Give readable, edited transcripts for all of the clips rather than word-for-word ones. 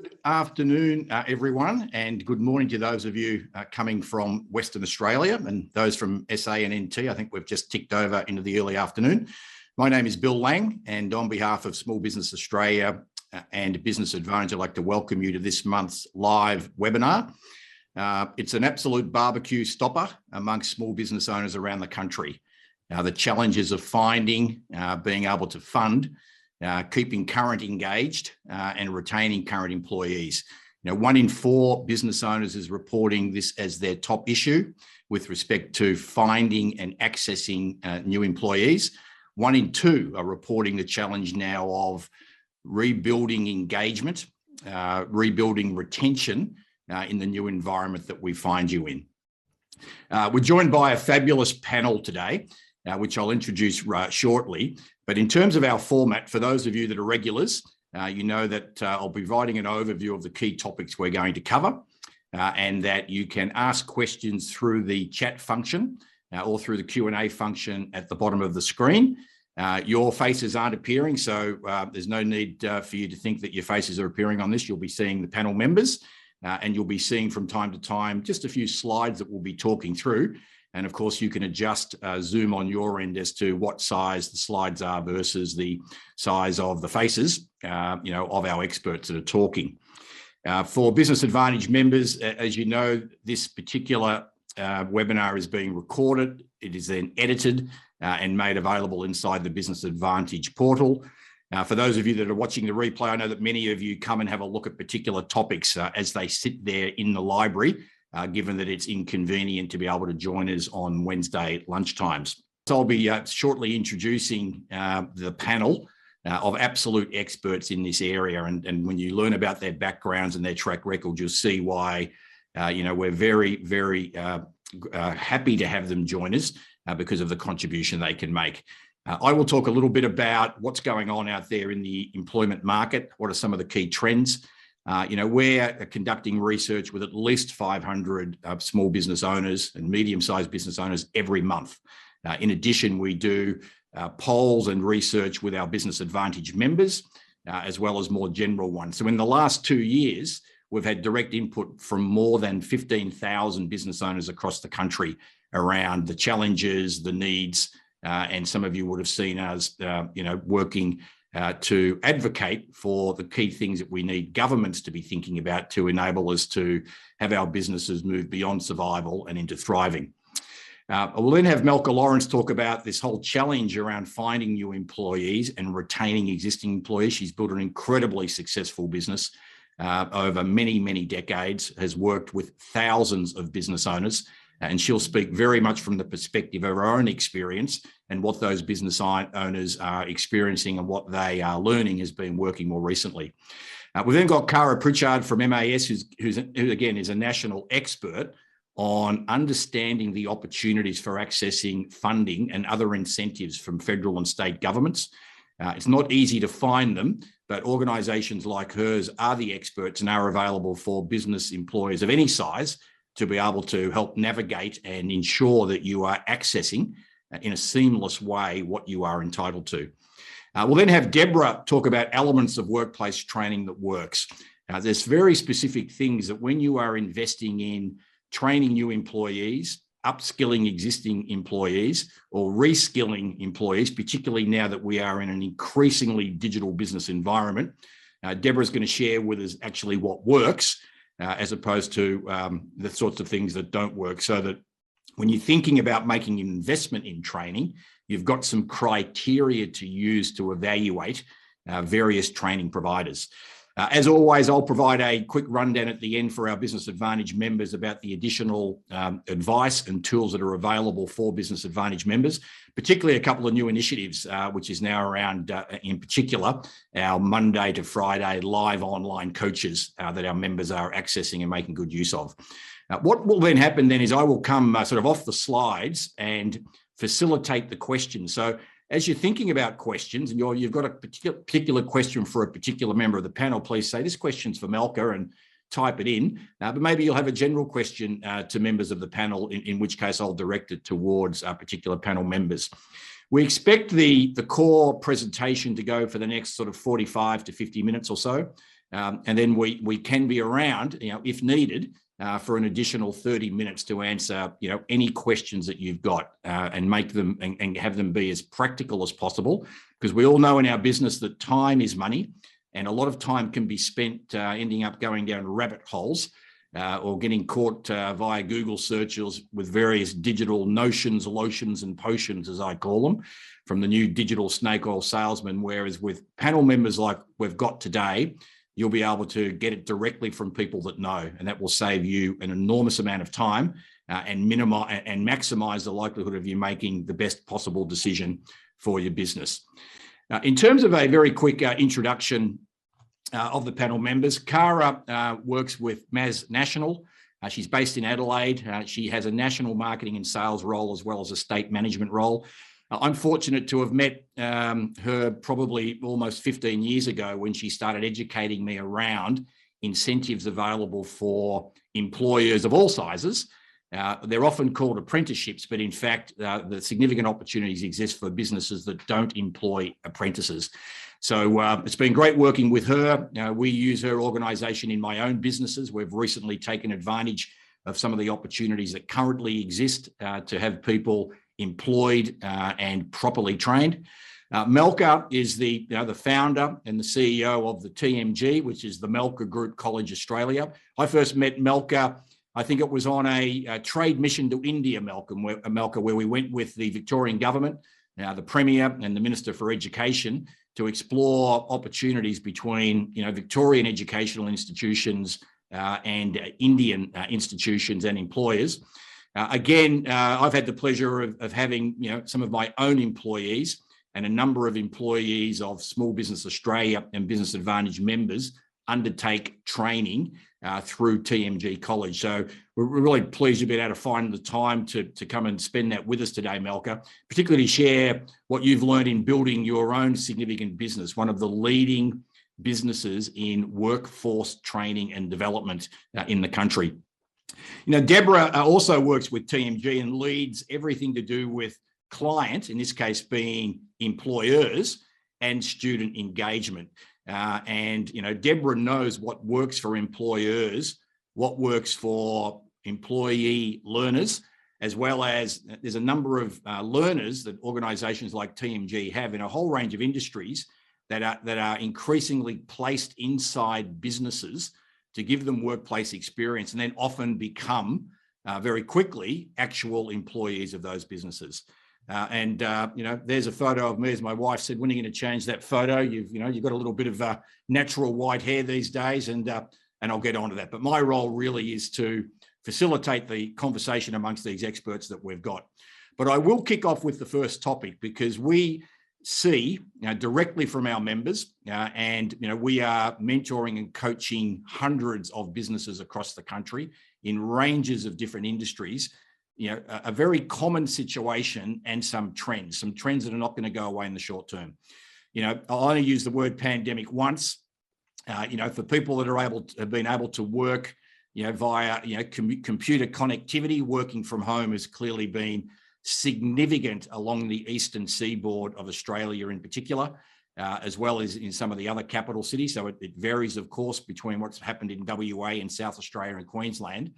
Good afternoon, everyone, and good morning to those of you coming from Western Australia and those from SA and NT. I think we've just ticked over into the early afternoon. My name is Bill Lang, and on behalf of Small Business Australia and Business Advantage, I'd like to welcome you to this month's live webinar. It's an absolute barbecue stopper amongst small business owners around the country. The challenges of finding, being able to fund, keeping current engaged and retaining current employees. 1 in 4 business owners is reporting this as their top issue with respect to finding and accessing new employees. 1 in 2 are reporting the challenge now of rebuilding engagement, rebuilding retention in the new environment that we find you in. We're joined by a fabulous panel today, which I'll introduce shortly. But in terms of our format, for those of you that are regulars, you know that I'll be providing an overview of the key topics we're going to cover, and that you can ask questions through the chat function or through the Q&A function at the bottom of the screen. Your faces aren't appearing, so there's no need for you to think that your faces are appearing on this. You'll be seeing the panel members, and you'll be seeing from time to time just a few slides that we'll be talking through. And of course, you can adjust Zoom on your end as to what size the slides are versus the size of the faces, of our experts that are talking. For Business Advantage members, as you know, this particular webinar is being recorded. It is then edited and made available inside the Business Advantage portal. For those of you that are watching the replay, I know that many of you come and have a look at particular topics as they sit there in the library, given that it's inconvenient to be able to join us on Wednesday lunchtimes. So I'll be shortly introducing the panel of absolute experts in this area. And when you learn about their backgrounds and their track record, you'll see why we're very, very happy to have them join us because of the contribution they can make. I will talk a little bit about what's going on out there in the employment market. What are some of the key trends? We're conducting research with at least 500 small business owners and medium-sized business owners every month. In addition, we do polls and research with our Business Advantage members, as well as more general ones. So in the last 2 years, we've had direct input from more than 15,000 business owners across the country around the challenges, the needs, and some of you would have seen us, working to advocate for the key things that we need governments to be thinking about to enable us to have our businesses move beyond survival and into thriving. We'll then have Malka Lawrence talk about this whole challenge around finding new employees and retaining existing employees. She's built an incredibly successful business over many, many decades, has worked with thousands of business owners, and she'll speak very much from the perspective of her own experience and what those business owners are experiencing and what they are learning has been working more recently. We've then got Cara Pritchard from MAS, who again is a national expert on understanding the opportunities for accessing funding and other incentives from federal and state governments. It's not easy to find them, but organisations like hers are the experts and are available for business employers of any size to be able to help navigate and ensure that you are accessing in a seamless way what you are entitled to. We'll then have Deborah talk about elements of workplace training that works. There's very specific things that when you are investing in training new employees, upskilling existing employees, or reskilling employees, particularly now that we are in an increasingly digital business environment, Deborah's going to share with us actually what works, as opposed to the sorts of things that don't work, so that when you're thinking about making an investment in training, you've got some criteria to use to evaluate various training providers. As always, I'll provide a quick rundown at the end for our Business Advantage members about the additional advice and tools that are available for Business Advantage members, particularly a couple of new initiatives, which is now around, in particular, our Monday to Friday live online coaches that our members are accessing and making good use of. What will then happen then is I will come sort of off the slides and facilitate the questions. So as you're thinking about questions and you've got a particular question for a particular member of the panel, please say, this question's for Malka, and type it in. But maybe you'll have a general question to members of the panel, in which case I'll direct it towards particular panel members. We expect the core presentation to go for the next sort of 45 to 50 minutes or so. And then we can be around, if needed, for an additional 30 minutes to answer, any questions that you've got, and make them and have them be as practical as possible, because we all know in our business that time is money, and a lot of time can be spent ending up going down rabbit holes or getting caught via Google searches with various digital notions, lotions, and potions, as I call them, from the new digital snake oil salesman. Whereas with panel members like we've got today, you'll be able to get it directly from people that know, and that will save you an enormous amount of time and maximize the likelihood of you making the best possible decision for your business. In terms of a very quick introduction of the panel members, Cara works with MAS National. She's based in Adelaide. She has a national marketing and sales role as well as a state management role. I'm fortunate to have met her probably almost 15 years ago when she started educating me around incentives available for employers of all sizes. They're often called apprenticeships, but in fact, the significant opportunities exist for businesses that don't employ apprentices. So it's been great working with her. We use her organisation in my own businesses. We've recently taken advantage of some of the opportunities that currently exist to have people employed and properly trained. Melka is the founder and the CEO of the TMG, which is the Melka Group College Australia. I first met Melka, I think it was on a trade mission to India, Melka, where we went with the Victorian government, the Premier and the Minister for Education, to explore opportunities between Victorian educational institutions and Indian institutions and employers. Again, I've had the pleasure of having some of my own employees and a number of employees of Small Business Australia and Business Advantage members undertake training through TMG College. So we're really pleased you've been able to find the time to come and spend that with us today, Melka, particularly share what you've learned in building your own significant business, one of the leading businesses in workforce training and development in the country. Deborah also works with TMG and leads everything to do with client, in this case being employers, and student engagement. Deborah knows what works for employers, what works for employee learners, as well as there's a number of learners that organisations like TMG have in a whole range of industries that are increasingly placed inside businesses to give them workplace experience, and then often become very quickly actual employees of those businesses. There's a photo of me, as my wife said, when are you going to change that photo? You've got a little bit of natural white hair these days, and I'll get onto that. But my role really is to facilitate the conversation amongst these experts that we've got. But I will kick off with the first topic, because we see directly from our members, and we are mentoring and coaching hundreds of businesses across the country in ranges of different industries. A very common situation and some trends that are not going to go away in the short term. I only use the word pandemic once. For people that have been able to work, via computer connectivity, working from home has clearly been significant along the eastern seaboard of Australia in particular, as well as in some of the other capital cities. So it varies, of course, between what's happened in WA and South Australia and Queensland.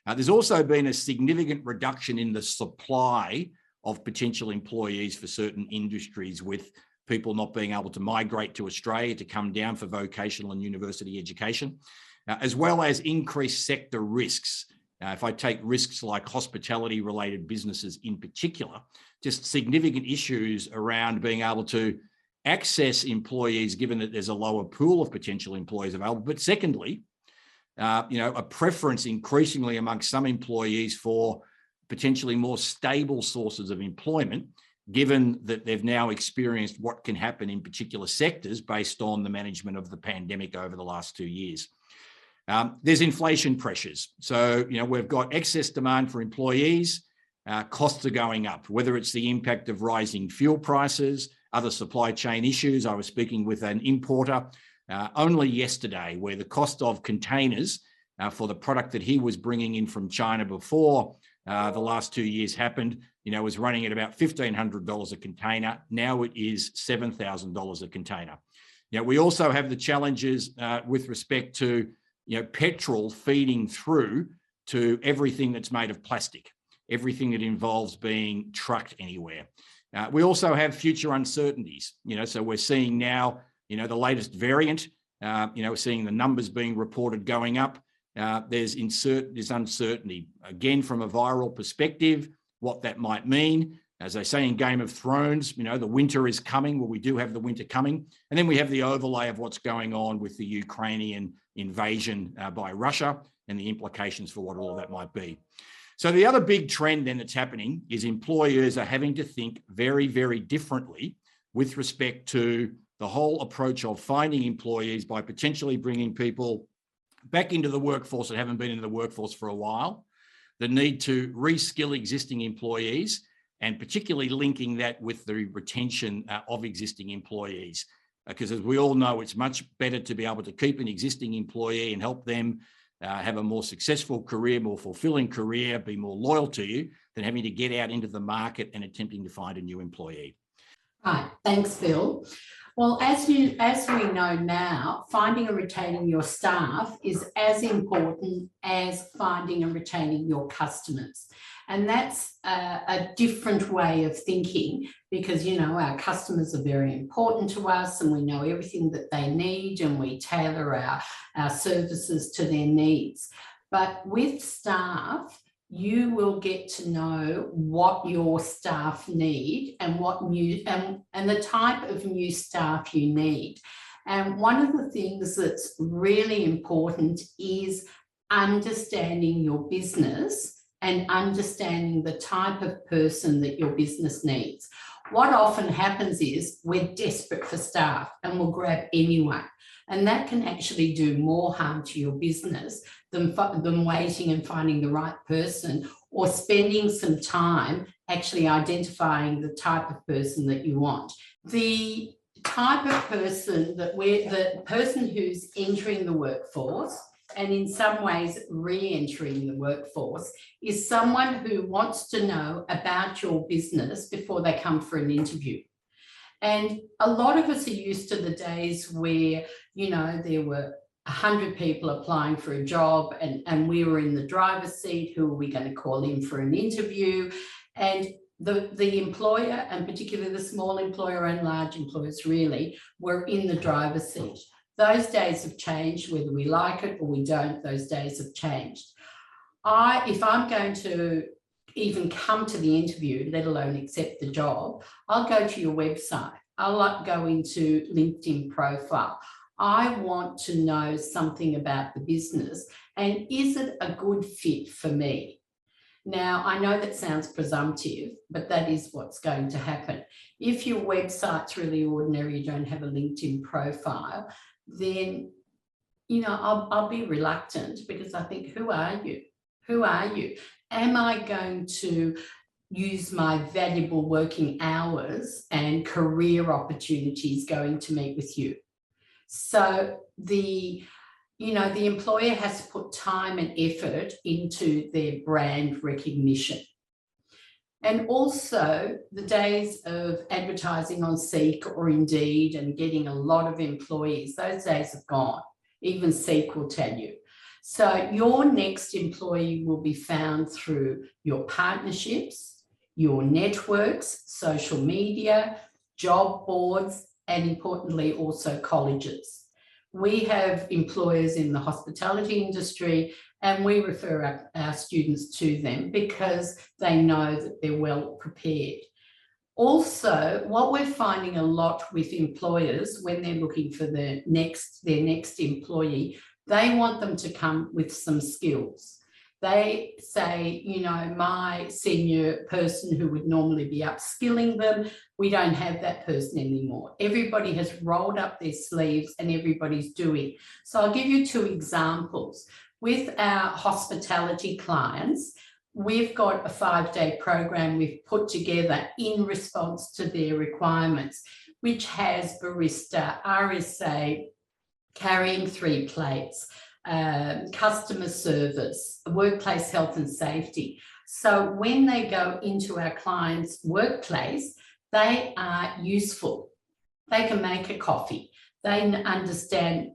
There's also been a significant reduction in the supply of potential employees for certain industries, with people not being able to migrate to Australia to come down for vocational and university education, as well as increased sector risks. If I take risks like hospitality-related businesses in particular, just significant issues around being able to access employees, given that there's a lower pool of potential employees available. But secondly, a preference increasingly amongst some employees for potentially more stable sources of employment, given that they've now experienced what can happen in particular sectors based on the management of the pandemic over the last 2 years. There's inflation pressures. So, we've got excess demand for employees, costs are going up, whether it's the impact of rising fuel prices, other supply chain issues. I was speaking with an importer only yesterday, where the cost of containers for the product that he was bringing in from China before the last 2 years happened, was running at about $1,500 a container. Now it is $7,000 a container. We also have the challenges with respect to, petrol feeding through to everything that's made of plastic, everything that involves being trucked anywhere. We also have future uncertainties, so we're seeing now, the latest variant, we're seeing the numbers being reported going up. There's uncertainty, again, from a viral perspective, what that might mean. As they say in Game of Thrones, the winter is coming. Well, we do have the winter coming. And then we have the overlay of what's going on with the Ukrainian invasion by Russia and the implications for what all of that might be. So the other big trend then that's happening is employers are having to think very, very differently with respect to the whole approach of finding employees by potentially bringing people back into the workforce that haven't been in the workforce for a while, the need to reskill existing employees, and particularly linking that with the retention of existing employees. Because as we all know, it's much better to be able to keep an existing employee and help them have a more successful career, more fulfilling career, be more loyal to you, than having to get out into the market and attempting to find a new employee. Right, thanks, Bill. Well, as we know now, finding and retaining your staff is as important as finding and retaining your customers. And that's a different way of thinking because, our customers are very important to us and we know everything that they need and we tailor our services to their needs. But with staff, you will get to know what your staff need and what new and the type of new staff you need. And one of the things that's really important is understanding your business and understanding the type of person that your business needs. What often happens is we're desperate for staff and we'll grab anyone. And that can actually do more harm to your business than waiting and finding the right person or spending some time actually identifying the type of person that you want. The type of person the person who's entering the workforce and in some ways re-entering the workforce is someone who wants to know about your business before they come for an interview. And a lot of us are used to the days where, there were 100 people applying for a job and we were in the driver's seat. Who are we going to call in for an interview? And the employer, and particularly the small employer and large employers really, were in the driver's seat. Those days have changed, whether we like it or we don't, those days have changed. If I'm going to even come to the interview, let alone accept the job, I'll go to your website. I'll go into LinkedIn profile. I want to know something about the business and is it a good fit for me? Now, I know that sounds presumptive, but that is what's going to happen. If your website's really ordinary, you don't have a LinkedIn profile, then, I'll be reluctant because I think, who are you? Who are you? Am I going to use my valuable working hours and career opportunities going to meet with you? So the employer has to put time and effort into their brand recognition. And also the days of advertising on Seek or Indeed and getting a lot of employees, those days have gone. Even Seek will tell you. So your next employee will be found through your partnerships, your networks, social media, job boards, and importantly also colleges. We have employers in the hospitality industry and we refer our students to them because they know that they're well prepared. Also, what we're finding a lot with employers when they're looking for their next employee, they want them to come with some skills. They say, my senior person who would normally be upskilling them, we don't have that person anymore. Everybody has rolled up their sleeves and everybody's doing. So I'll give you two examples. With our hospitality clients, we've got a 5-day program we've put together in response to their requirements, which has barista, RSA, carrying 3 plates, customer service, workplace health and safety. So when they go into our client's workplace, they are useful. They can make a coffee. They understand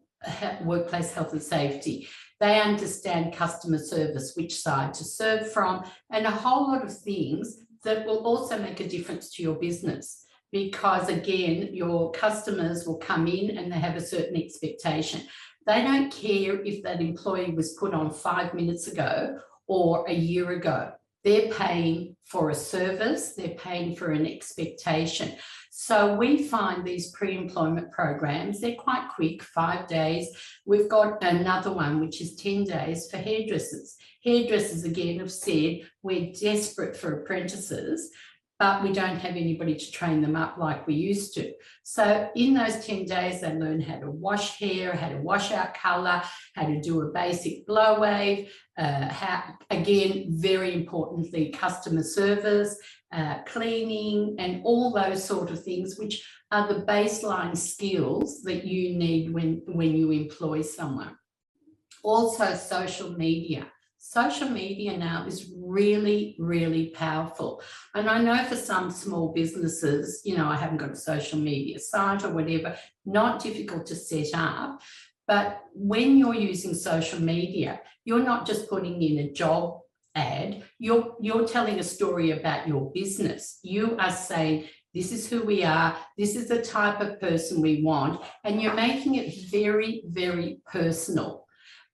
workplace health and safety. They understand customer service, which side to serve from, and a whole lot of things that will also make a difference to your business. Because again, your customers will come in and they have a certain expectation. They don't care if that employee was put on 5 minutes ago or a year ago. They're paying for a service, they're paying for an expectation. So we find these pre-employment programs, they're quite quick, 5 days. We've got another one, which is 10 days for hairdressers. Hairdressers, again, have said we're desperate for apprentices, but we don't have anybody to train them up like we used to. So in those 10 days, they learn how to wash hair, how to wash out colour, how to do a basic blow wave, again, very importantly, customer service, cleaning, and all those sort of things, which are the baseline skills that you need when you employ someone. Also, social media. Social media now is really, really powerful. And I know for some small businesses, you know, I haven't got a social media site or whatever, not difficult to set up. But when you're using social media, you're not just putting in a job ad, you're telling a story about your business. You are saying, this is who we are, this is the type of person we want, and you're making it very, very personal.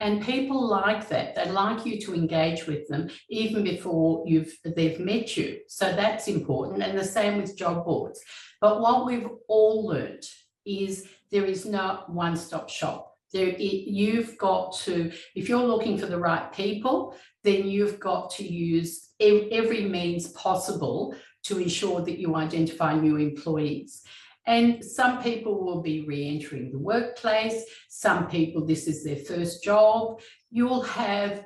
And people like that. They like you to engage with them even before they've met you. So that's important. And the same with job boards. But what we've all learned is there is no one-stop shop. You've got to, if you're looking for the right people, then you've got to use every means possible to ensure that you identify new employees. And some people will be re-entering the workplace. Some people, this is their first job. You'll have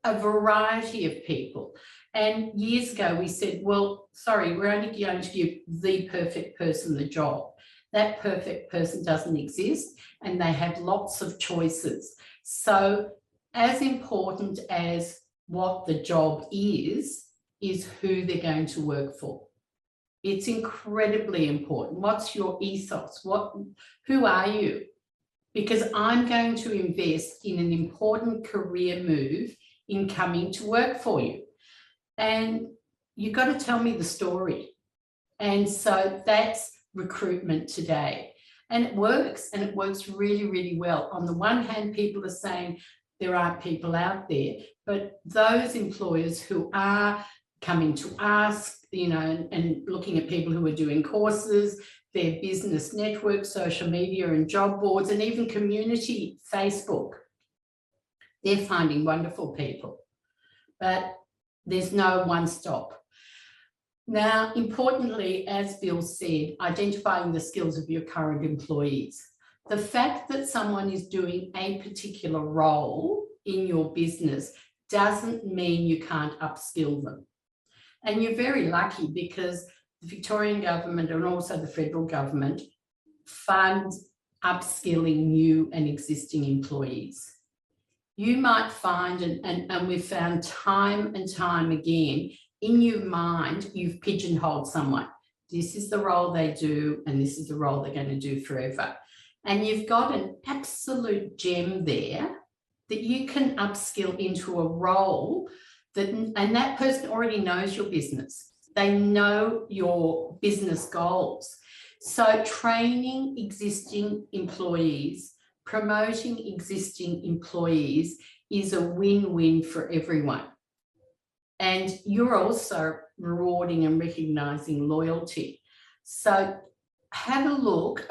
a variety of people. And years ago, we said, well, sorry, we're only going to give the perfect person the job. That perfect person doesn't exist, and they have lots of choices. So as important as what the job is who they're going to work for. It's incredibly important. What's your ethos? Who are you? Because I'm going to invest in an important career move in coming to work for you. And you've got to tell me the story. And so that's recruitment today. And it works really, really well. On the one hand, people are saying there aren't people out there, but those employers who are coming to us, you know, and looking at people who are doing courses, their business network, social media and job boards, and even community Facebook, they're finding wonderful people. But there's no one stop. Now, importantly, as Bill said, identifying the skills of your current employees. The fact that someone is doing a particular role in your business doesn't mean you can't upskill them. And you're very lucky because the Victorian government and also the federal government funds upskilling new and existing employees. You might find, and we've found time and time again, in your mind, you've pigeonholed someone. This is the role they do, and this is the role they're going to do forever. And you've got an absolute gem there that you can upskill into a role and that person already knows your business. They know your business goals. So training existing employees, promoting existing employees is a win-win for everyone. And you're also rewarding and recognising loyalty. So have a look,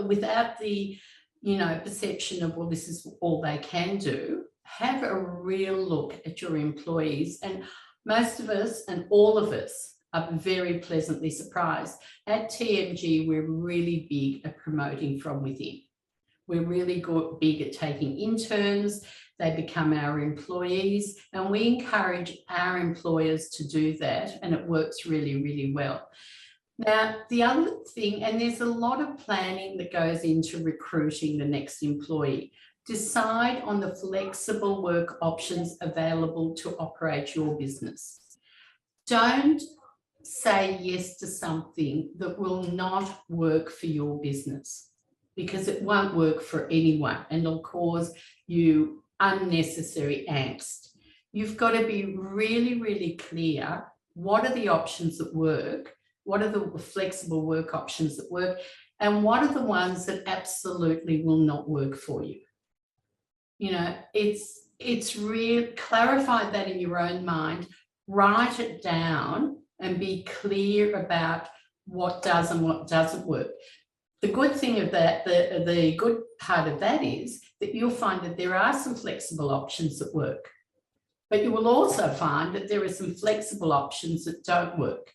without the, you know, perception of, well, this is all they can do. Have a real look at your employees, and most of us and all of us are very pleasantly surprised. At TMG, we're really big at promoting from within. We're really big at taking interns, they become our employees, and we encourage our employers to do that, and it works really, really well. Now, the other thing, and there's a lot of planning that goes into recruiting the next employee. Decide on the flexible work options available to operate your business. Don't say yes to something that will not work for your business. because it won't work for anyone and it'll cause you unnecessary angst. You've got to be really, really clear. What are the options that work? What are the flexible work options that work? And what are the ones that absolutely will not work for you? You know, it's real, clarify that in your own mind, write it down and be clear about what does and what doesn't work. The good thing of that, the good part of that is that you'll find that there are some flexible options that work, but you will also find that there are some flexible options that don't work.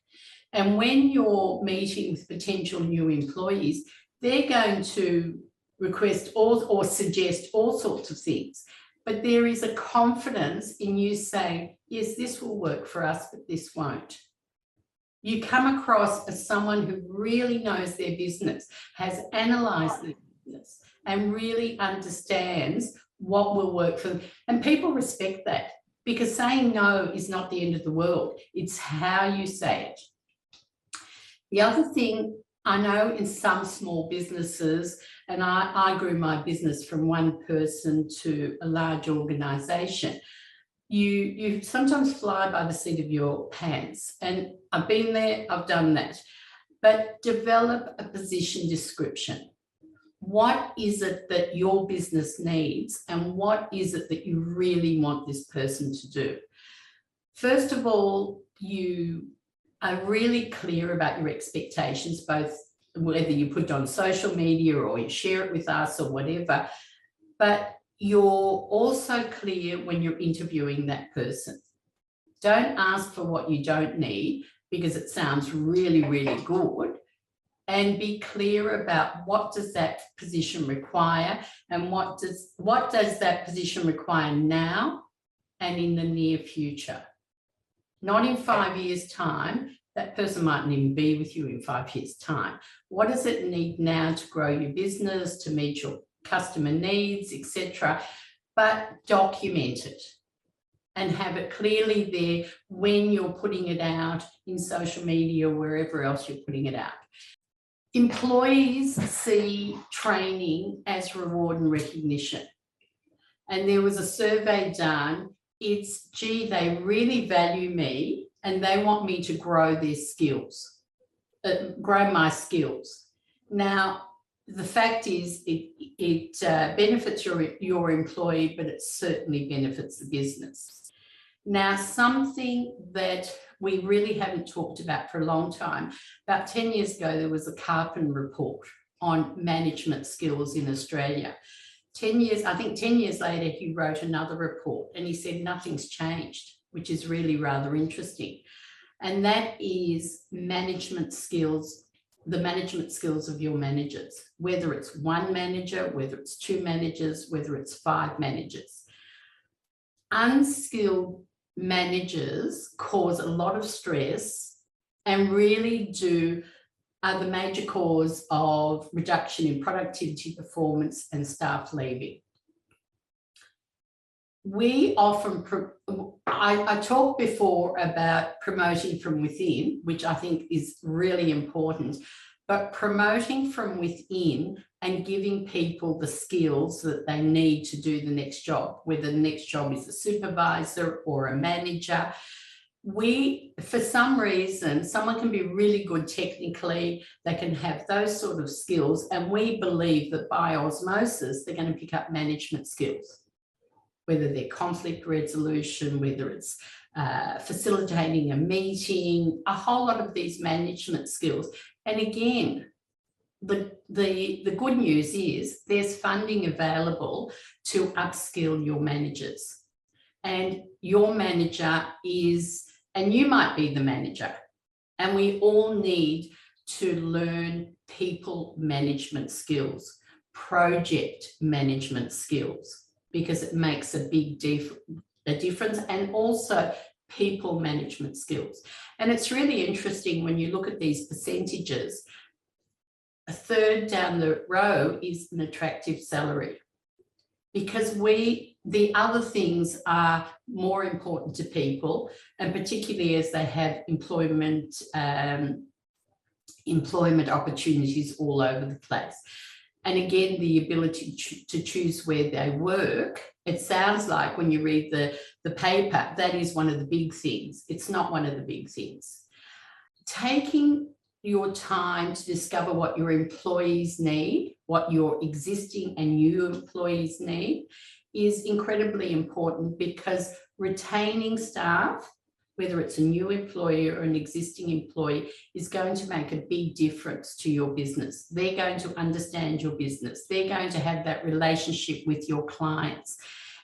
And when you're meeting with potential new employees, they're going to request or suggest all sorts of things, but there is a confidence in you saying, yes, this will work for us, but this won't. You come across as someone who really knows their business, has analysed their business, and really understands what will work for them. And people respect that, because saying no is not the end of the world. It's how you say it. The other thing, I know in some small businesses, and I grew my business from one person to a large organisation, you sometimes fly by the seat of your pants. And I've been there, I've done that. But develop a position description. What is it that your business needs, and what is it that you really want this person to do? First of all, you are really clear about your expectations, both whether you put it on social media or you share it with us or whatever, but you're also clear when you're interviewing that person. Don't ask for what you don't need, because it sounds really, really good, and be clear about what does that position require, and what does that position require now and in the near future. Not in 5 years' time. That person mightn't even be with you in 5 years' time. What does it need now to grow your business, to meet your customer needs, etc.? But document it and have it clearly there when you're putting it out in social media or wherever else you're putting it out. Employees see training as reward and recognition. And there was a survey done. It's, gee, they really value me and they want me to grow their skills, grow my skills. Now, the fact is it benefits your employee, but it certainly benefits the business. Now, something that we really haven't talked about for a long time, about 10 years ago, there was a Carpen report on management skills in Australia. 10 years later, he wrote another report and he said nothing's changed, which is really rather interesting. And that is management skills, the management skills of your managers, whether it's one manager, whether it's two managers, whether it's 5 managers. Unskilled managers cause a lot of stress and really are the major cause of reduction in productivity, performance, and staff leaving. We often, I talked before about promoting from within, which I think is really important, but promoting from within and giving people the skills that they need to do the next job, whether the next job is a supervisor or a manager. For some reason, someone can be really good technically, they can have those sort of skills, and we believe that by osmosis, they're going to pick up management skills, whether they're conflict resolution, whether it's facilitating a meeting, a whole lot of these management skills. And again, the good news is there's funding available to upskill your managers. And your manager is, and you might be the manager, and we all need to learn people management skills, project management skills, because it makes a big difference, and also people management skills. And it's really interesting when you look at these percentages, a third down the row is an attractive salary, because the other things are more important to people, and particularly as they have employment opportunities all over the place. And again, the ability to choose where they work. It sounds like when you read the paper, that is one of the big things. It's not one of the big things. Taking your time to discover what your employees need, what your existing and new employees need, is incredibly important, because retaining staff, whether it's a new employee or an existing employee, is going to make a big difference to your business. They're going to understand your business. They're going to have that relationship with your clients.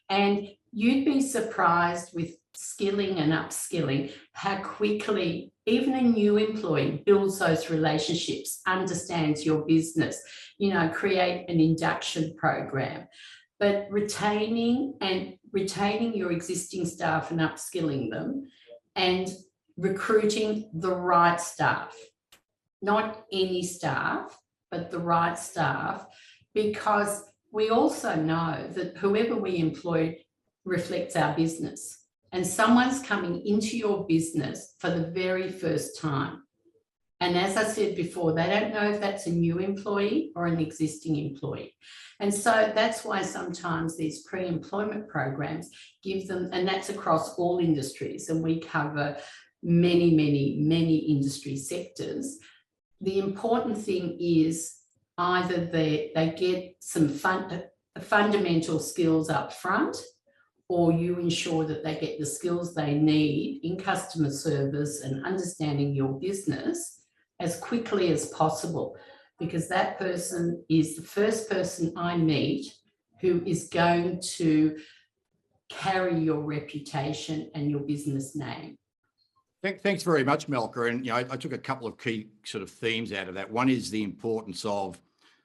And you'd be surprised with skilling and upskilling how quickly even a new employee builds those relationships, understands your business, create an induction program. But retaining your existing staff and upskilling them, and recruiting the right staff, not any staff, but the right staff, because we also know that whoever we employ reflects our business. And someone's coming into your business for the very first time. And as I said before, they don't know if that's a new employee or an existing employee. And so that's why sometimes these pre-employment programs give them, and that's across all industries, and we cover many, many, many industry sectors. The important thing is either they get some fundamental skills up front, or you ensure that they get the skills they need in customer service and understanding your business as quickly as possible, because that person is the first person I meet who is going to carry your reputation and your business name. Thanks very much, Melka. And I took a couple of key sort of themes out of that. One is the importance of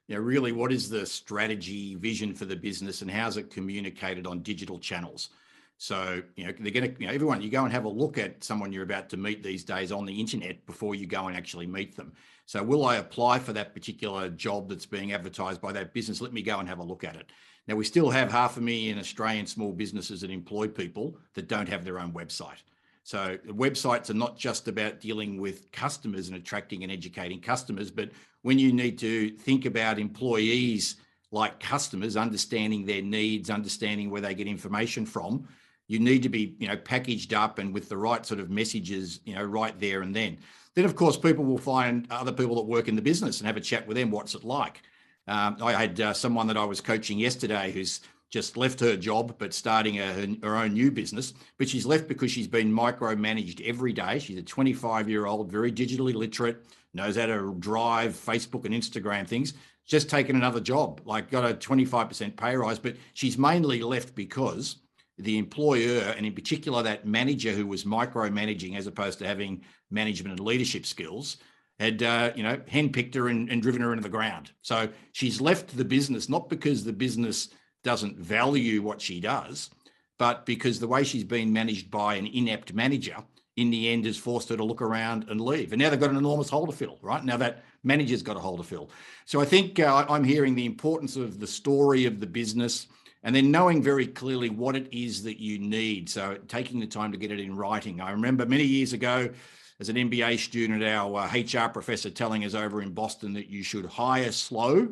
really what is the strategy, vision for the business, and how's it communicated on digital channels. So, they're going to, everyone, you go and have a look at someone you're about to meet these days on the internet before you go and actually meet them. So will I apply for that particular job that's being advertised by that business? Let me go and have a look at it. Now, we still have 500,000 Australian small businesses that employ people that don't have their own website. So websites are not just about dealing with customers and attracting and educating customers, but when you need to think about employees like customers, understanding their needs, understanding where they get information from, you need to be, packaged up and with the right sort of messages, right there and then. Then, of course, people will find other people that work in the business and have a chat with them. What's it like? I had someone that I was coaching yesterday who's just left her job, but starting her own new business. But she's left because she's been micromanaged every day. She's a 25-year-old, very digitally literate, knows how to drive Facebook and Instagram things. Just taken another job, got a 25% pay rise, but she's mainly left because the employer, and in particular that manager who was micromanaging as opposed to having management and leadership skills, had handpicked her and driven her into the ground. So she's left the business, not because the business doesn't value what she does, but because the way she's been managed by an inept manager in the end has forced her to look around and leave. And now they've got an enormous hole to fill, right? Now that manager's got a hole to fill. So I think I'm hearing the importance of the story of the business, and then knowing very clearly what it is that you need. So taking the time to get it in writing. I remember many years ago as an MBA student, our HR professor telling us over in Boston that you should hire slow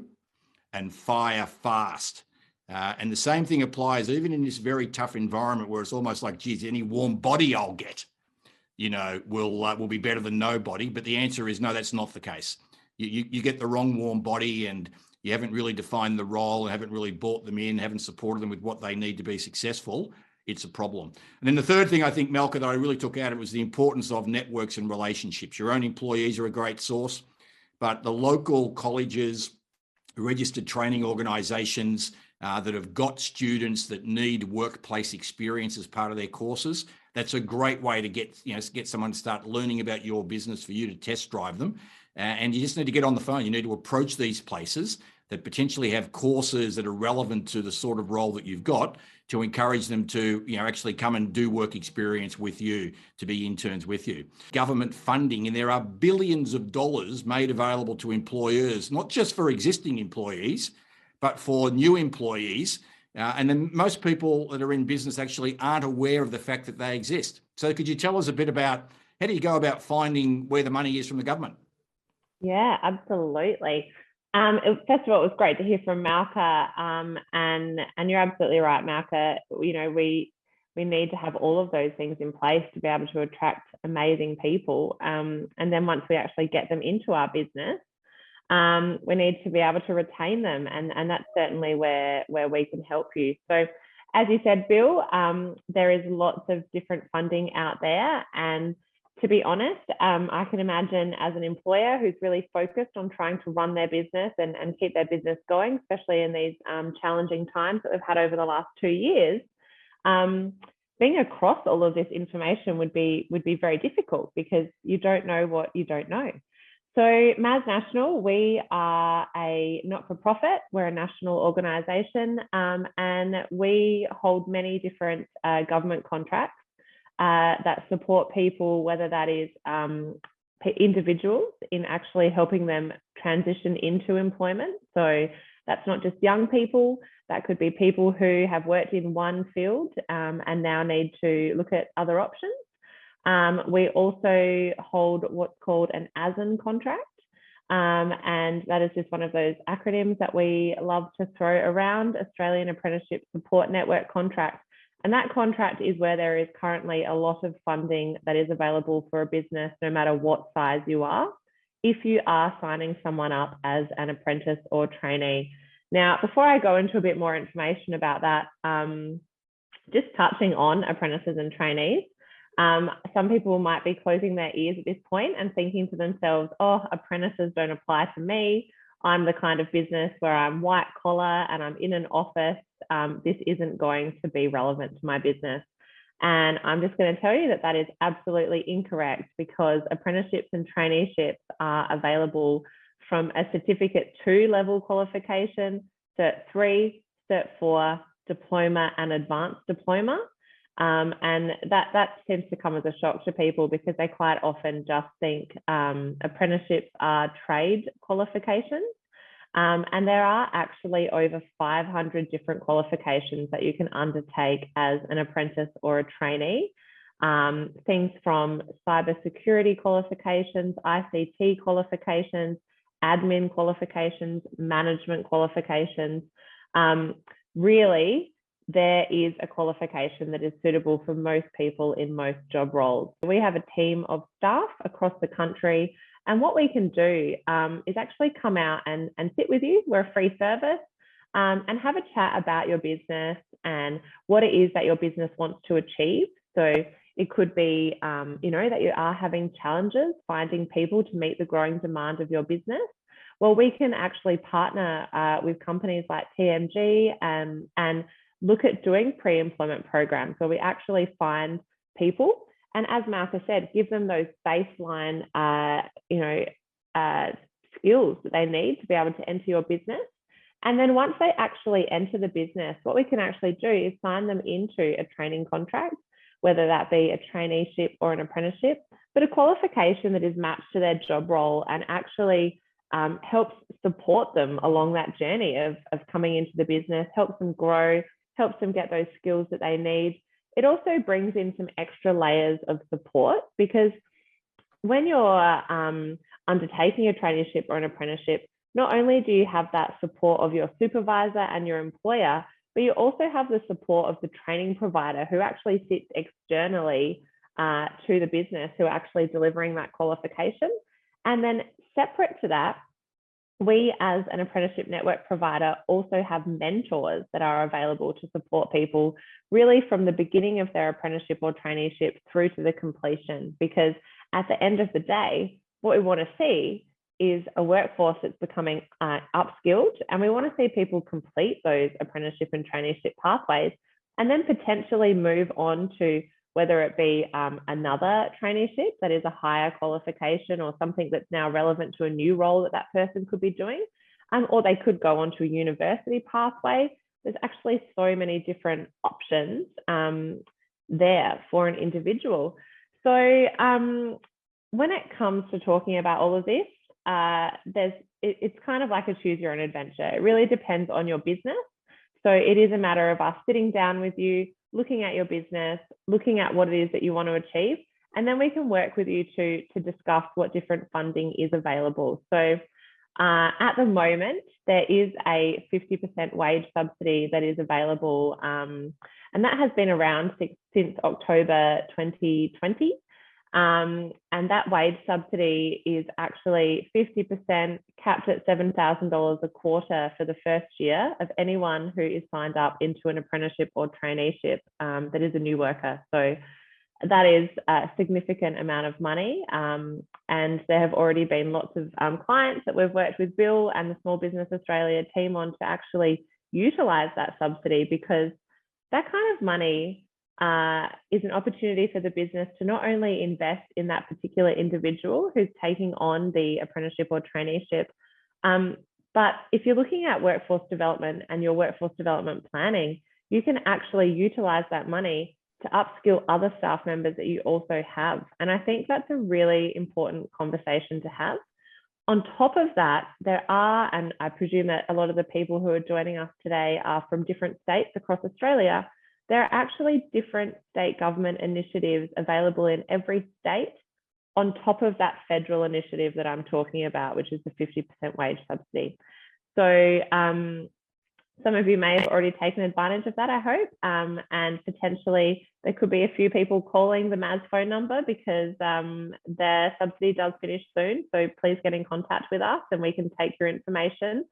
and fire fast. And the same thing applies even in this very tough environment where it's almost like, geez, any warm body I'll get, will be better than nobody. But the answer is no, that's not the case. You get the wrong warm body and you haven't really defined the role and haven't really brought them in, haven't supported them with what they need to be successful. It's a problem. And then the third thing I think, Melka, that I really took out of it was the importance of networks and relationships. Your own employees are a great source, but the local colleges, registered training organisations that have got students that need workplace experience as part of their courses, that's a great way to get someone to start learning about your business for you to test drive them. And you just need to get on the phone. You need to approach these places that potentially have courses that are relevant to the sort of role that you've got to encourage them to, actually come and do work experience with you, to be interns with you. Government funding, and there are billions of dollars made available to employers, not just for existing employees, but for new employees. And then most people that are in business actually aren't aware of the fact that they exist. So could you tell us a bit about how do you go about finding where the money is from the government? Yeah, absolutely. First of all, it was great to hear from Malka, and you're absolutely right, Malka. You know, we need to have all of those things in place to be able to attract amazing people, and then once we actually get them into our business, we need to be able to retain them, and that's certainly where we can help you. So, as you said, Bill, there is lots of different funding out there, and to be honest, I can imagine as an employer who's really focused on trying to run their business and keep their business going, especially in these challenging times that we've had over the last 2 years, being across all of this information would be very difficult because you don't know what you don't know. So MAS National, we are a not-for-profit, we're a national organisation, and we hold many different government contracts that support people, whether that is individuals in actually helping them transition into employment. So that's not just young people, that could be people who have worked in one field and now need to look at other options. We also hold what's called an ASIN contract, and that is just one of those acronyms that we love to throw around, Australian Apprenticeship Support Network contract. And that contract is where there is currently a lot of funding that is available for a business, no matter what size you are, if you are signing someone up as an apprentice or trainee. Now, before I go into a bit more information about that, just touching on apprentices and trainees, some people might be closing their ears at this point and thinking to themselves, oh, apprentices don't apply to me. I'm the kind of business where I'm white collar and I'm in an office. This isn't going to be relevant to my business. And I'm just going to tell you that that is absolutely incorrect, because apprenticeships and traineeships are available from a Certificate 2 level qualification, Cert 3, Cert 4, diploma and advanced diploma. And that tends to come as a shock to people because they quite often just think apprenticeships are trade qualifications. And there are actually over 500 different qualifications that you can undertake as an apprentice or a trainee. Things from cybersecurity qualifications, ICT qualifications, admin qualifications, management qualifications. Really, there is a qualification that is suitable for most people in most job roles. We have a team of staff across the country, and what we can do is actually come out and sit with you. We're a free service, and have a chat about your business and what it is that your business wants to achieve. So it could be, that you are having challenges finding people to meet the growing demand of your business. Well, we can actually partner with companies like TMG and look at doing pre-employment programs where we actually find people, and as Malka said, give them those baseline, skills that they need to be able to enter your business. And then once they actually enter the business, what we can actually do is sign them into a training contract, whether that be a traineeship or an apprenticeship, but a qualification that is matched to their job role and actually helps support them along that journey of coming into the business, helps them grow, helps them get those skills that they need. It also brings in some extra layers of support, because when you're undertaking a traineeship or an apprenticeship, not only do you have that support of your supervisor and your employer, but you also have the support of the training provider who actually sits externally to the business, who are actually delivering that qualification. And then separate to that, we as an apprenticeship network provider also have mentors that are available to support people really from the beginning of their apprenticeship or traineeship through to the completion. Because at the end of the day, what we want to see is a workforce that's becoming upskilled, and we want to see people complete those apprenticeship and traineeship pathways and then potentially move on to whether it be another traineeship that is a higher qualification or something that's now relevant to a new role that person could be doing, or they could go on to a university pathway. There's actually so many different options there for an individual. So when it comes to talking about all of this, it's kind of like a choose your own adventure. It really depends on your business. So it is a matter of us sitting down with you, looking at your business, looking at what it is that you want to achieve, and then we can work with you to discuss what different funding is available. So At the moment, there is a 50% wage subsidy that is available, and that has been around since October 2020. And that wage subsidy is actually 50% capped at $7,000 a quarter for the first year of anyone who is signed up into an apprenticeship or traineeship that is a new worker. So that is a significant amount of money. And there have already been lots of clients that we've worked with Bill and the Small Business Australia team on to actually utilise that subsidy, because that kind of money is an opportunity for the business to not only invest in that particular individual who's taking on the apprenticeship or traineeship, but if you're looking at workforce development and your workforce development planning, you can actually utilise that money to upskill other staff members that you also have. And I think that's a really important conversation to have. On top of that, there are, and I presume that a lot of the people who are joining us today are from different states across Australia, there are actually different state government initiatives available in every state on top of that federal initiative that I'm talking about, which is the 50% wage subsidy. So some of you may have already taken advantage of that, I hope, and potentially there could be a few people calling the MAS phone number, because their subsidy does finish soon. So please get in contact with us and we can take your information.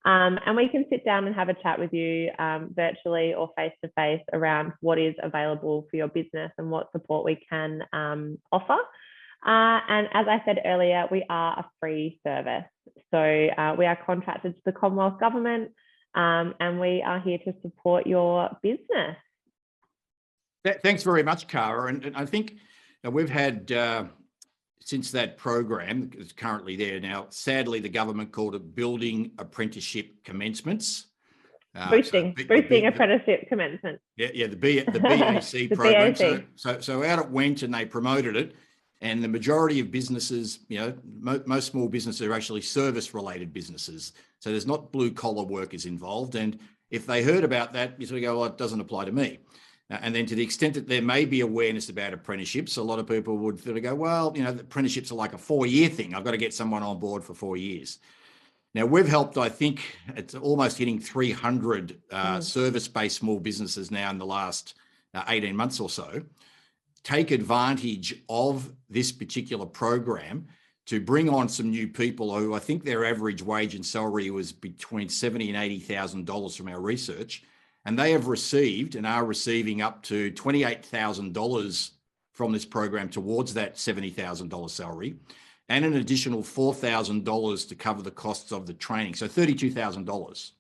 And we can sit down and have a chat with you virtually or face-to-face around what is available for your business and what support we can offer. And as I said earlier, we are a free service. So we are contracted to the Commonwealth Government, and we are here to support your business. Thanks very much, Cara. And I think we've had, since that program is currently there now, sadly, the government called it Building Apprenticeship Commencements. Boosting apprenticeship commencement. Yeah, the BAC the program. BAC. So out it went and they promoted it. And the majority of businesses, most small businesses are actually service-related businesses. So there's not blue-collar workers involved. And if they heard about that, you sort of go, well, it doesn't apply to me. And then to the extent that there may be awareness about apprenticeships, a lot of people would sort of go, well, the apprenticeships are like a 4-year thing. I've got to get someone on board for 4 years. Now, we've helped, I think, it's almost hitting 300 service-based small businesses now in the last 18 months or so, take advantage of this particular program to bring on some new people who I think their average wage and salary was between $70,000 and $80,000 from our research. And they have received and are receiving up to $28,000 from this program towards that $70,000 salary, and an additional $4,000 to cover the costs of the training. So $32,000.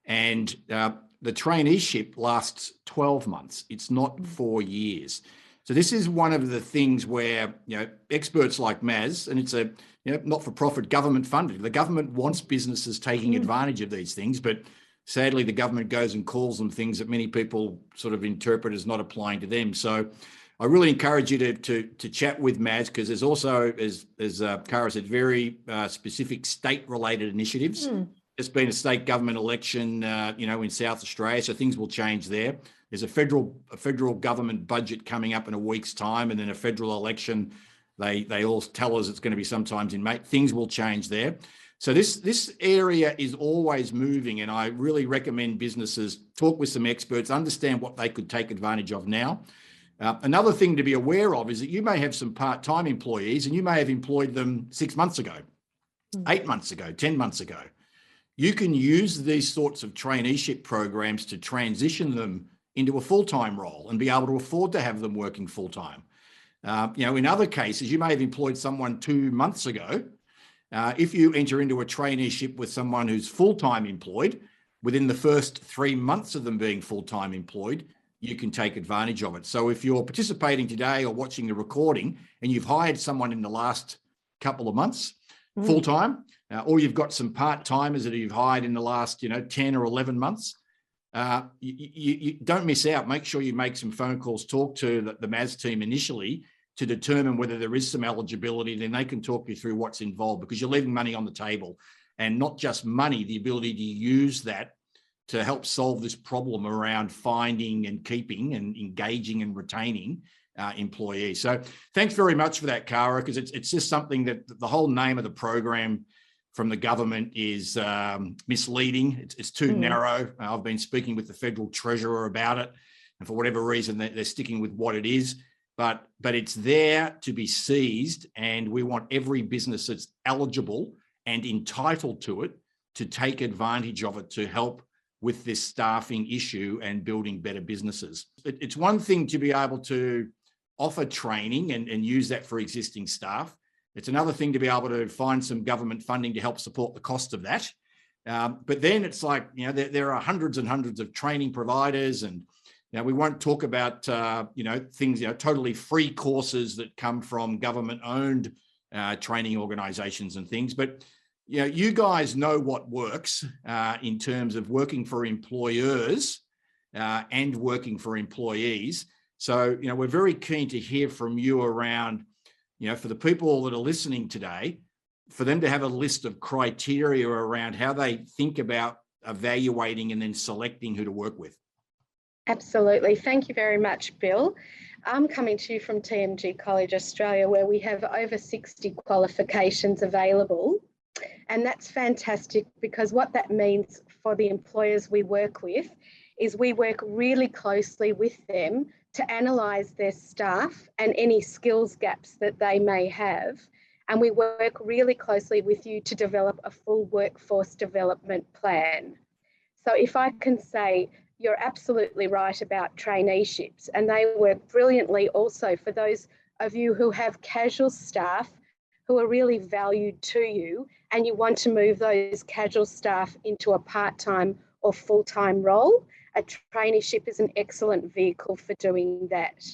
And the traineeship lasts 12 months. It's not 4 years. So this is one of the things where, experts like MAS, and it's a not-for-profit government funded. The government wants businesses taking advantage of these things, but sadly, the government goes and calls them things that many people sort of interpret as not applying to them. So I really encourage you to chat with MAS, because there's also, as Cara said, very specific state-related initiatives. There's been a state government election, in South Australia, so things will change there. There's a federal government budget coming up in a week's time, and then a federal election. They all tell us it's going to be sometimes in May. Things will change there. So this area is always moving, and I really recommend businesses talk with some experts, understand what they could take advantage of now. Another thing to be aware of is that you may have some part-time employees, and you may have employed them 6 months ago, 8 months ago, 10 months ago. You can use these sorts of traineeship programs to transition them into a full-time role and be able to afford to have them working full-time. In other cases, you may have employed someone 2 months ago. If you enter into a traineeship with someone who's full-time employed, within the first 3 months of them being full-time employed, you can take advantage of it. So if you're participating today or watching the recording and you've hired someone in the last couple of months full-time, or you've got some part-timers that you've hired in the last 10 or 11 months, you don't miss out. Make sure you make some phone calls, talk to the MAS team initially to determine whether there is some eligibility. Then they can talk you through what's involved, because you're leaving money on the table, and not just money, the ability to use that to help solve this problem around finding and keeping and engaging and retaining employees. So thanks very much for that, Cara, because it's just something that the whole name of the program from the government is misleading. It's too narrow. I've been speaking with the Federal Treasurer about it, and for whatever reason, they're sticking with what it is. But it's there to be seized, and we want every business that's eligible and entitled to it to take advantage of it to help with this staffing issue and building better businesses. It's one thing to be able to offer training and use that for existing staff. It's another thing to be able to find some government funding to help support the cost of that. But then it's like, there are hundreds and hundreds of training providers, and we won't talk about, things, totally free courses that come from government-owned training organizations and things. But, you guys know what works in terms of working for employers and working for employees. So, we're very keen to hear from you around, for the people that are listening today, for them to have a list of criteria around how they think about evaluating and then selecting who to work with. Absolutely. Thank you very much, Bill. I'm coming to you from TMG College Australia, where we have over 60 qualifications available. And that's fantastic, because what that means for the employers we work with is we work really closely with them to analyse their staff and any skills gaps that they may have. And we work really closely with you to develop a full workforce development plan. So if I can say, you're absolutely right about traineeships, and they work brilliantly also for those of you who have casual staff who are really valued to you, and you want to move those casual staff into a part-time or full-time role. A traineeship is an excellent vehicle for doing that.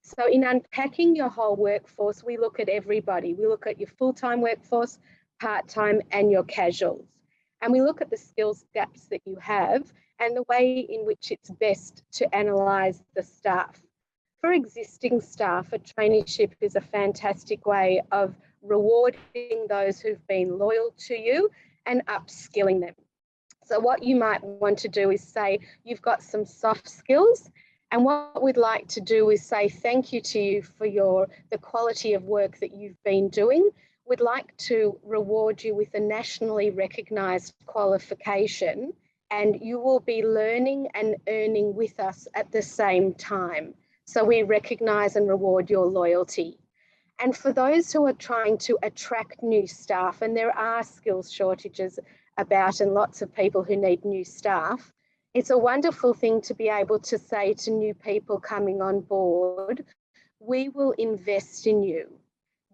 So in unpacking your whole workforce, we look at everybody. We look at your full-time workforce, part-time, and your casuals. And we look at the skills gaps that you have and the way in which it's best to analyse the staff. For existing staff, a traineeship is a fantastic way of rewarding those who've been loyal to you and upskilling them. So what you might want to do is say, you've got some soft skills, and what we'd like to do is say thank you to you for the quality of work that you've been doing. We'd like to reward you with a nationally recognised qualification, and you will be learning and earning with us at the same time. So we recognise and reward your loyalty. And for those who are trying to attract new staff, and there are skills shortages about and lots of people who need new staff, it's a wonderful thing to be able to say to new people coming on board, we will invest in you.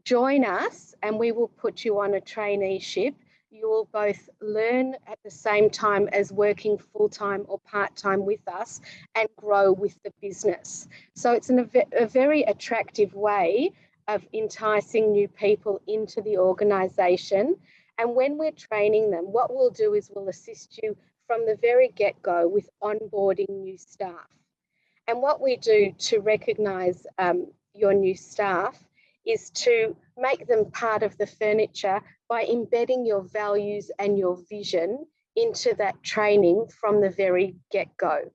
Join us and we will put you on a traineeship. You will both learn at the same time as working full-time or part-time with us and grow with the business. So it's a very attractive way of enticing new people into the organisation. And when we're training them, what we'll do is we'll assist you from the very get-go with onboarding new staff. And what we do to recognise your new staff is to make them part of the furniture by embedding your values and your vision into that training from the very get-go.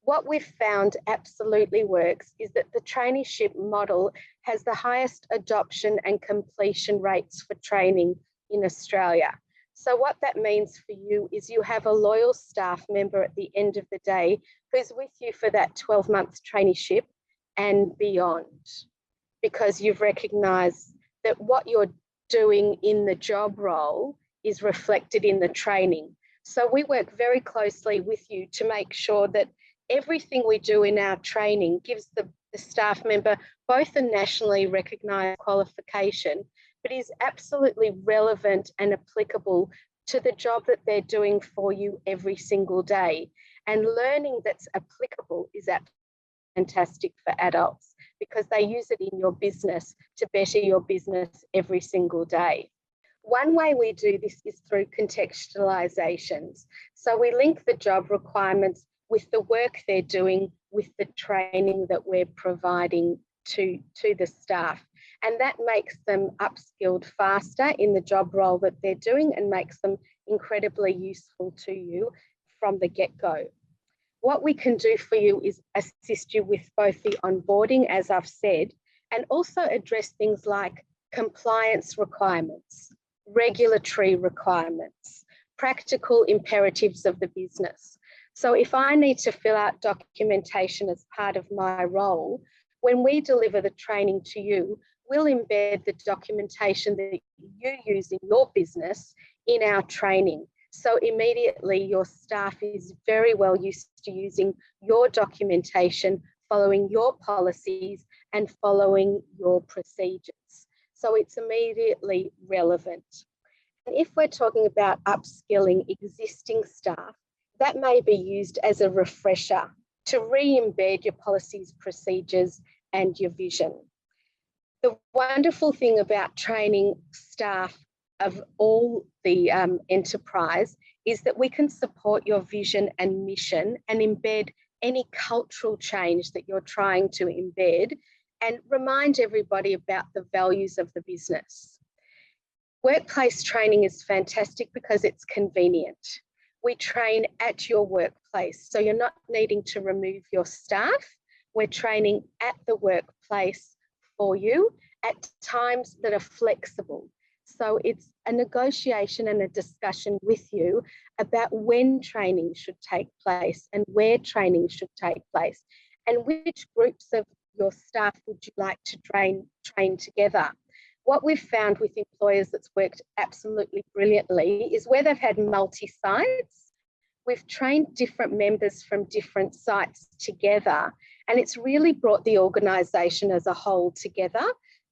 What we've found absolutely works is that the traineeship model has the highest adoption and completion rates for training in Australia. So what that means for you is you have a loyal staff member at the end of the day who's with you for that 12-month traineeship and beyond, because you've recognised that what you're doing in the job role is reflected in the training. So we work very closely with you to make sure that everything we do in our training gives the staff member both a nationally recognised qualification, but is absolutely relevant and applicable to the job that they're doing for you every single day. And learning that's applicable is fantastic for adults because they use it in your business to better your business every single day. One way we do this is through contextualizations. So we link the job requirements with the work they're doing with the training that we're providing to the staff. And that makes them upskilled faster in the job role that they're doing and makes them incredibly useful to you from the get-go. What we can do for you is assist you with both the onboarding, as I've said, and also address things like compliance requirements. regulatory requirements, practical imperatives of the business. So if I need to fill out documentation as part of my role, when we deliver the training to you, we'll embed the documentation that you use in your business in our training. So immediately your staff is very well used to using your documentation, following your policies and following your procedures. So it's immediately relevant. And if we're talking about upskilling existing staff, that may be used as a refresher to re-embed your policies, procedures, and your vision. The wonderful thing about training staff of all the enterprise is that we can support your vision and mission and embed any cultural change that you're trying to embed and remind everybody about the values of the business. Workplace training is fantastic because it's convenient. We train at your workplace, so you're not needing to remove your staff. We're training at the workplace for you at times that are flexible. So it's a negotiation and a discussion with you about when training should take place and where training should take place and which groups of your staff would you like to train together. What we've found with employers that's worked absolutely brilliantly is where they've had multi-sites, we've trained different members from different sites together, and it's really brought the organisation as a whole together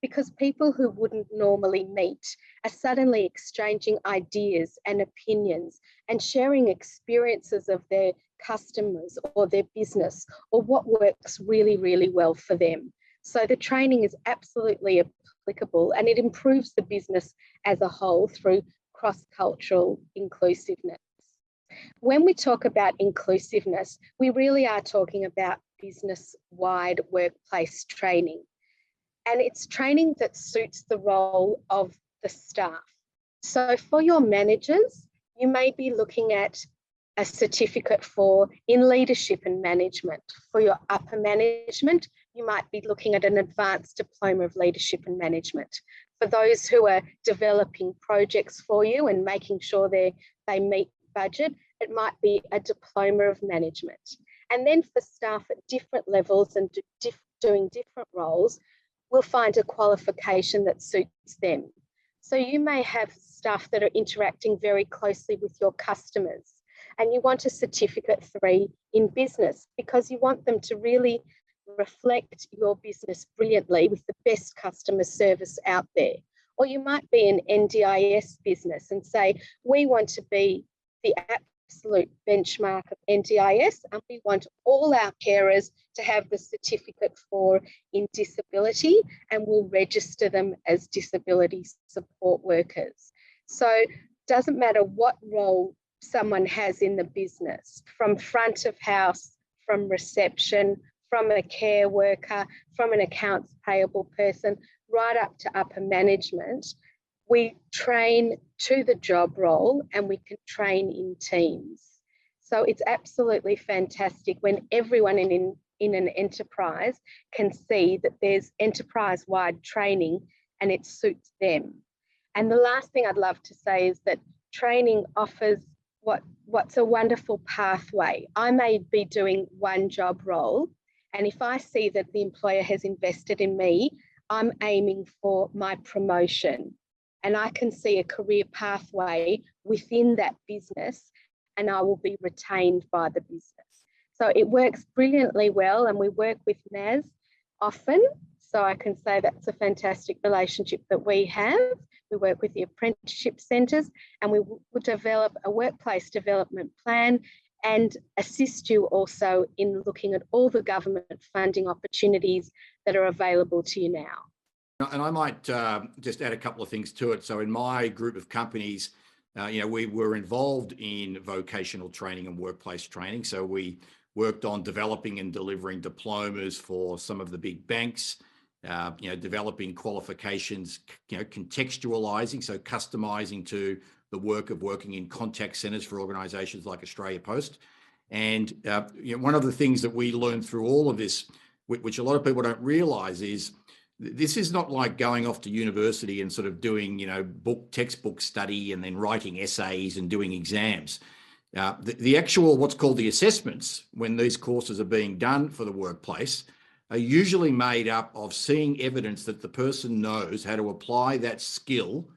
because people who wouldn't normally meet are suddenly exchanging ideas and opinions and sharing experiences of their customers or their business or what works really, really well for them. So the training is absolutely applicable and it improves the business as a whole through cross-cultural inclusiveness. When we talk about inclusiveness, we really are talking about business-wide workplace training. And it's training that suits the role of the staff. So for your managers, you may be looking at a certificate in leadership and management. For your upper management, you might be looking at an advanced diploma of leadership and management. For those who are developing projects for you and making sure they meet budget, it might be a diploma of management. And then for staff at different levels and doing different roles, we'll find a qualification that suits them. So you may have staff that are interacting very closely with your customers and you want a certificate 3 in business because you want them to really reflect your business brilliantly with the best customer service out there. Or you might be an NDIS business and say, we want to be the absolute benchmark of NDIS and we want all our carers to have the certificate 4 in disability and we'll register them as disability support workers. So it doesn't matter what role someone has in the business, from front of house, from reception, from a care worker, from an accounts payable person, right up to upper management, we train to the job role and we can train in teams. So it's absolutely fantastic when everyone in an enterprise can see that there's enterprise-wide training and it suits them. And the last thing I'd love to say is that training offers what's a wonderful pathway. I may be doing one job role, and if I see that the employer has invested in me, I'm aiming for my promotion. And I can see a career pathway within that business and I will be retained by the business. So it works brilliantly well and we work with NAS often. So I can say that's a fantastic relationship that we have. We work with the apprenticeship centres and we will develop a workplace development plan and assist you also in looking at all the government funding opportunities that are available to you now. And I might just add a couple of things to it. So in my group of companies, we were involved in vocational training and workplace training. So we worked on developing and delivering diplomas for some of the big banks, developing qualifications, contextualizing, so customizing to the work of working in contact centers for organizations like Australia Post. And one of the things that we learned through all of this, which a lot of people don't realize, is This is not like going off to university and sort of doing, textbook study and then writing essays and doing exams. The actual, what's called the assessments, when these courses are being done for the workplace, are usually made up of seeing evidence that the person knows how to apply that skill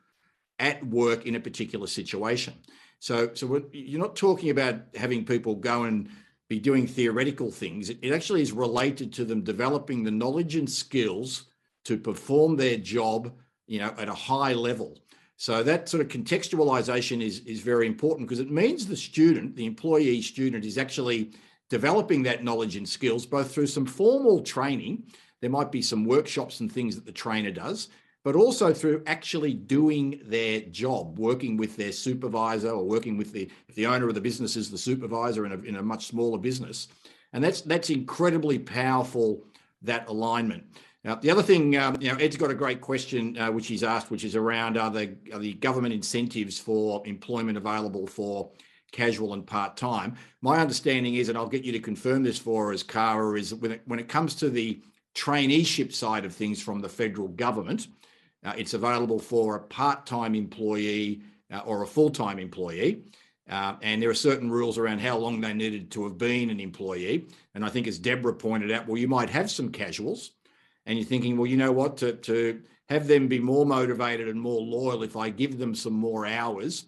at work in a particular situation. So you're not talking about having people go and be doing theoretical things. It actually is related to them developing the knowledge and skills to perform their job, at a high level. So that sort of contextualization is very important, because it means the employee student is actually developing that knowledge and skills, both through some formal training. There might be some workshops and things that the trainer does, but also through actually doing their job, working with their supervisor, or working with if the owner of the business is the supervisor in a much smaller business. And that's incredibly powerful, that alignment. Now, the other thing, Ed's got a great question, which he's asked, which is around are the government incentives for employment available for casual and part-time. My understanding is, and I'll get you to confirm this for us, Cara, is when it comes to the traineeship side of things from the federal government, it's available for a part-time employee or a full-time employee. And there are certain rules around how long they needed to have been an employee. And I think, as Deborah pointed out, well, you might have some casuals, and you're thinking, well, you know what, to have them be more motivated and more loyal, if I give them some more hours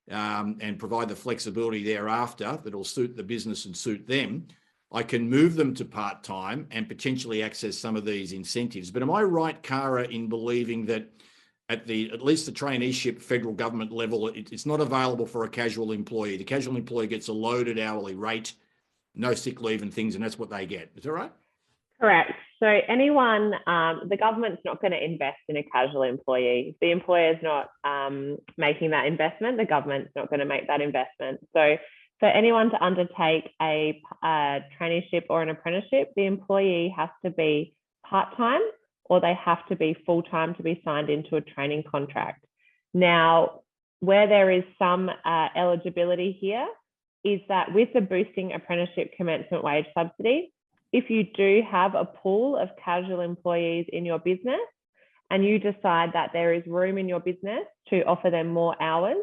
and provide the flexibility thereafter that'll suit the business and suit them, I can move them to part-time and potentially access some of these incentives. But am I right, Cara, in believing that at least the traineeship federal government level, it's not available for a casual employee? The casual employee gets a loaded hourly rate, no sick leave and things, and that's what they get. Is that right? Correct. So anyone, the government's not going to invest in a casual employee. If the employer is not making that investment, the government's not going to make that investment. So for anyone to undertake a traineeship or an apprenticeship, the employee has to be part-time, or they have to be full-time to be signed into a training contract. Now, where there is some eligibility here is that with the Boosting Apprenticeship Commencement Wage Subsidy, if you do have a pool of casual employees in your business and you decide that there is room in your business to offer them more hours,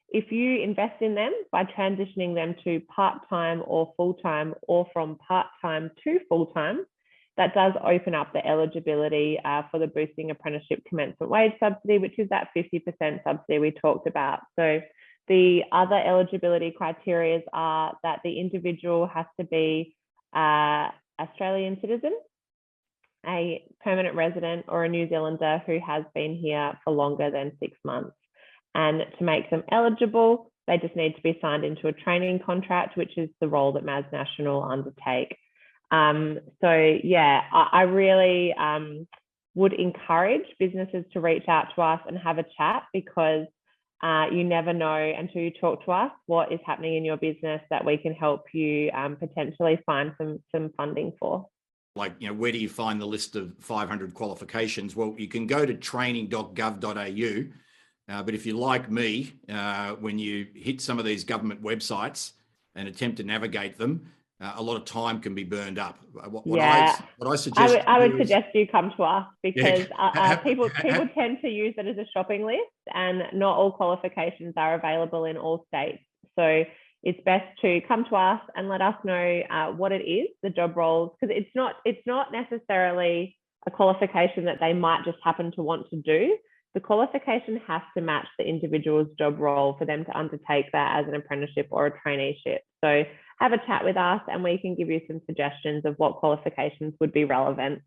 if you invest in them by transitioning them to part-time or full-time, or from part-time to full-time, that does open up the eligibility for the Boosting Apprenticeship Commencement Wage Subsidy, which is that 50% subsidy we talked about. So the other eligibility criteria are that the individual has to be Australian citizen, a permanent resident, or a New Zealander who has been here for longer than 6 months. And to make them eligible, they just need to be signed into a training contract, which is the role that MAS National undertake. So yeah, I really would encourage businesses to reach out to us and have a chat, because you never know until you talk to us what is happening in your business that we can help you potentially find some funding for. Like, where do you find the list of 500 qualifications? Well, you can go to training.gov.au, but if you're like me, when you hit some of these government websites and attempt to navigate them, a lot of time can be burned up. What I suggest I would suggest you come to us, because people tend to use it as a shopping list, and not all qualifications are available in all states. So it's best to come to us and let us know what it is, the job roles, because it's not necessarily a qualification that they might just happen to want to do. The qualification has to match the individual's job role for them to undertake that as an apprenticeship or a traineeship. So have a chat with us and we can give you some suggestions of what qualifications would be relevant.